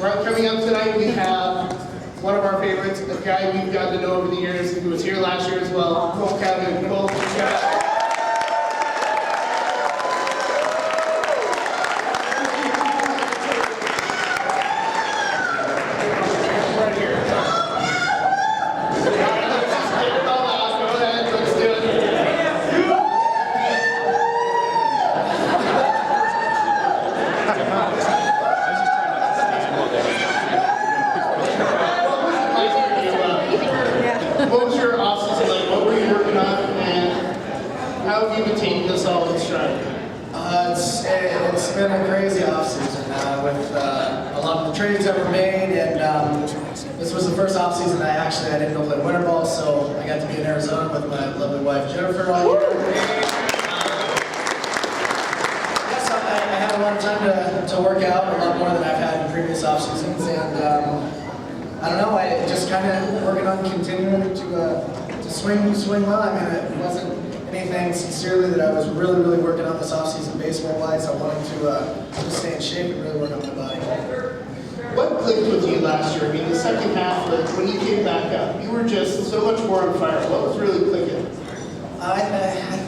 Right, coming up tonight, we have one of our favorites, a guy we've gotten to know over the years, who was here last year as well, Kole Calhoun. Kole Calhoun. What was your off-season like? What were you working on, and how have you been taking this all in stride? It's been a crazy off-season with a lot of the trades that were made, and this was the first off-season I didn't go play winter ball, so I got to be in Arizona with my lovely wife Jennifer all year. Yes, I had a lot of time to work out, a lot more than I've had in previous off-seasons, and I don't know, I just kind of working on continuing to swing well. I mean, it wasn't anything sincerely that I was really working on this offseason baseball-wise. I wanted to just stay in shape and really work on my body. What clicked with you last year? I mean, the second half, when you came back up, you were just so much more on fire. What was really clicking? I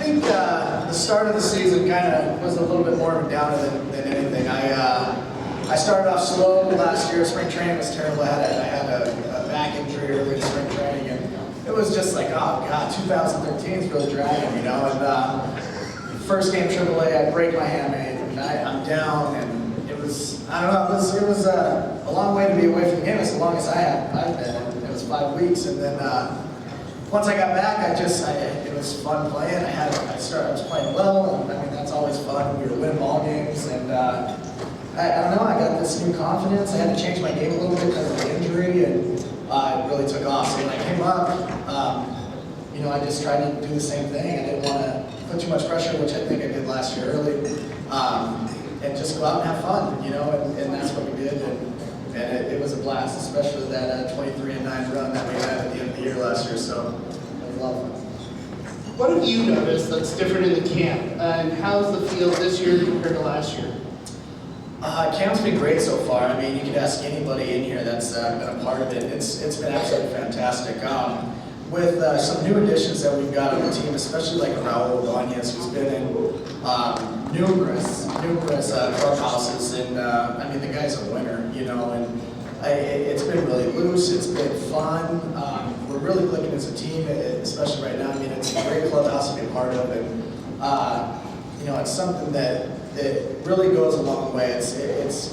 think the start of the season kind of was a little bit more of a downer than anything. I started off slow last year. Spring training was terrible. I had a back injury early in spring training, and it was just like, oh God, 2013 is really dragging, you know. And first game AAA, I break my hamate, and I'm down, and it was, I don't know, it was a long way to be away from the game. It's the longest I've been. And it was 5 weeks, and then once I got back, it was fun playing. I was playing well, and I mean that's always fun. We were winning ball games, and I don't know, I got this new confidence. I had to change my game a little bit because of the injury, and it really took off. So when I came up, you know, I just tried to do the same thing. I didn't want to put too much pressure, which I think I did last year early, and just go out and have fun, you know, and that's what we did. And it was a blast, especially that 23-9 run that we had at the end of the year last year. So it was a lot of fun. What have you noticed that's different in the camp, and how's the field this year compared to last year? Camp's been great so far. I mean, you could ask anybody in here that's been a part of it. It's been absolutely fantastic. With some new additions that we've got on the team, especially like Raul Ibanez, who's been in numerous clubhouses, and I mean, the guy's a winner, you know, and it's been really loose. It's been fun. We're really clicking as a team, especially right now. I mean, it's a great clubhouse to be a part of, and you know, it's something that really goes a long way.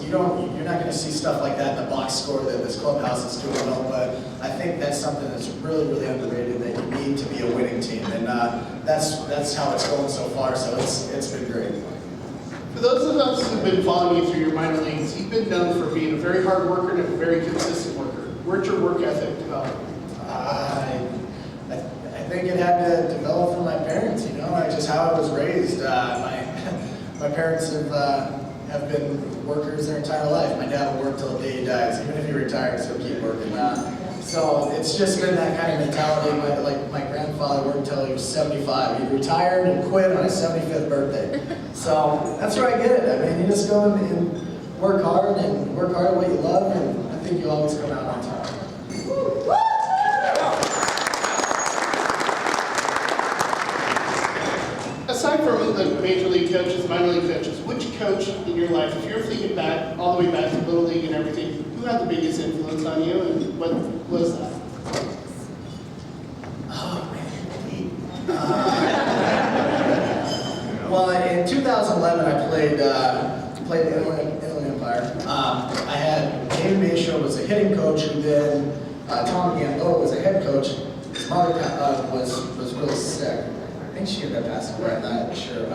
You're not going to see stuff like that in the box score that this clubhouse is doing well, but I think that's something that's really underrated, that you need to be a winning team, and that's how it's going so far. So it's been great. For those of us who've been following you through your minor leagues, you've been known for being a very hard worker and a very consistent worker. Where'd your work ethic develop? I think it had to develop from my parents. You know, just how I was raised. My parents have been workers their entire life. My dad will work till the day he dies. Even if he retires, he'll keep working. So it's just been that kind of mentality. My grandfather worked until he was 75. He retired and quit on his 75th birthday. So that's where I get it. I mean, you just go and work hard at what you love, and I think you always come out on top. Aside from the major league coaches, minor league coaches, which coach in your life, if you're thinking back, all the way back to Little League and everything, who had the biggest influence on you, and what was that? Oh, man. Well, in 2011, I played the Inland Empire. I had David Bayshore was a hitting coach, and then Tom Gamboa was a head coach. His mother was really sick. I think she ended up passing away, I'm not sure.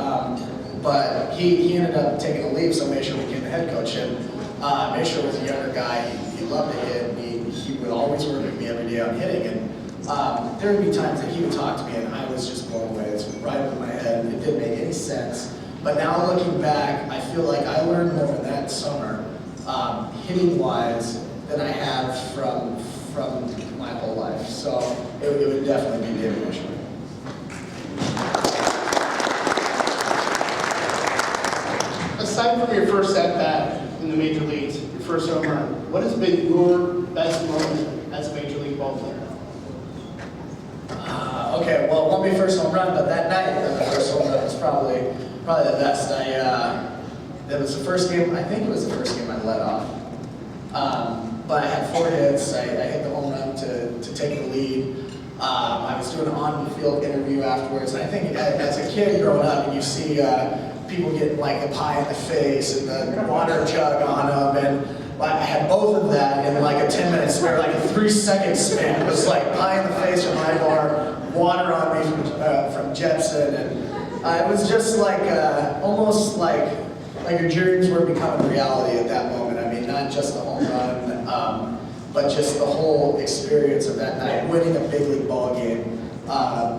But he ended up taking a leave, so Bayshore became the head coach. And Bayshore was a younger guy. He loved to hit. He would always work with me every day on hitting. And there would be times that he would talk to me, and I was just blown away. It's right over my head. It didn't make any sense. But now looking back, I feel like I learned more that summer, hitting-wise, than I have from my whole life. So it would definitely be David Bayshore. Aside from your first at-bat in the major leagues, your first home run, What has been your best moment as a major league ball player? Okay, well, it won't be first home run, but that night, the first home run was probably the best. It was the first game, I think it was the first game I led off. But I had 4 hits, I hit the home run to take the lead. I was doing an on-the-field interview afterwards, and I think as a kid growing up, and you see people getting like the pie in the face and the water jug on them, and I had both of that in like a 10-minute span, like a 3-second span. It was like pie in the face from my bar, water on me from Jepson, and it was just like almost like your dreams were becoming reality at that moment. I mean, not just the home run, but just the whole experience of that night, winning a big league ball game,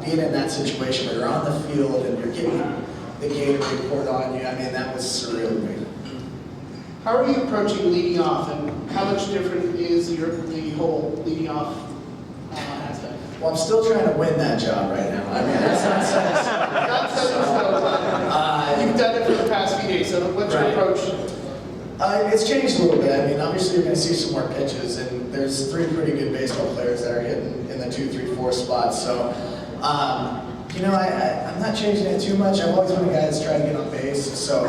being in that situation where you're on the field and you're getting the Gatorade poured on you. I mean, that was surreal to me. How are you approaching leading off, and how much different is the whole leading off aspect? Well, I'm still trying to win that job right now. I mean, that's not set in stone. Not set in stone. You've done it for the past few days, so what's your approach? It's changed a little bit. I mean, obviously you're going to see some more pitches, and there's 3 pretty good baseball players that are hitting in the 2, 3, 4 spots. So, you know, I'm not changing it too much. I've always been a guy that's trying to get on base, so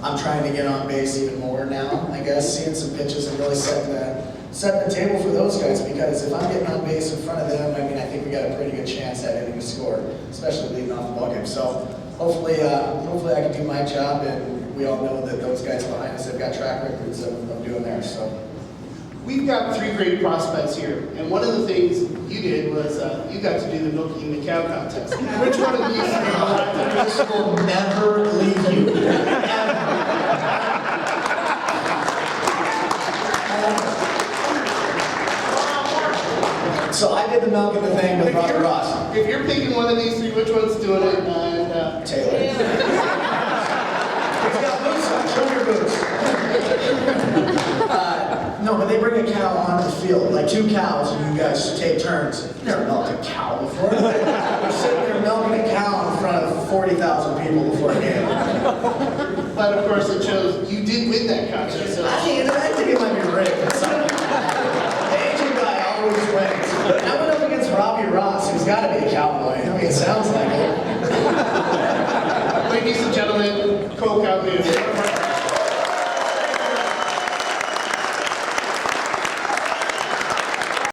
I'm trying to get on base even more now, I guess, seeing some pitches and really setting the table for those guys, because if I'm getting on base in front of them, I mean, I think we got a pretty good chance at hitting a score, especially leading off the ballgame. So hopefully I can do my job, and we all know that those guys behind us have got track records of doing theirs. So we've got 3 great prospects here, and one of the things you did was you got to do the milking the cow contest. Which one of these 3 this will never leave you. Ever. So I did the milking the thing with Robert Ross. If you're picking one of these 3, which one's doing it? And Taylor. He's got boots on. Show your boots. No, but they bring a cow onto the field, like 2 cows, and you guys take turns. You've never milked a cow before. You're sitting there milking a cow in front of 40,000 people before a game. But of course it shows you did win that contest. So. I think it might be rigged. The Asian guy always wins. I went up against Robbie Ross, who's got to be a cowboy. I mean, it sounds like it. Ladies and gentlemen, Kole Calhoun.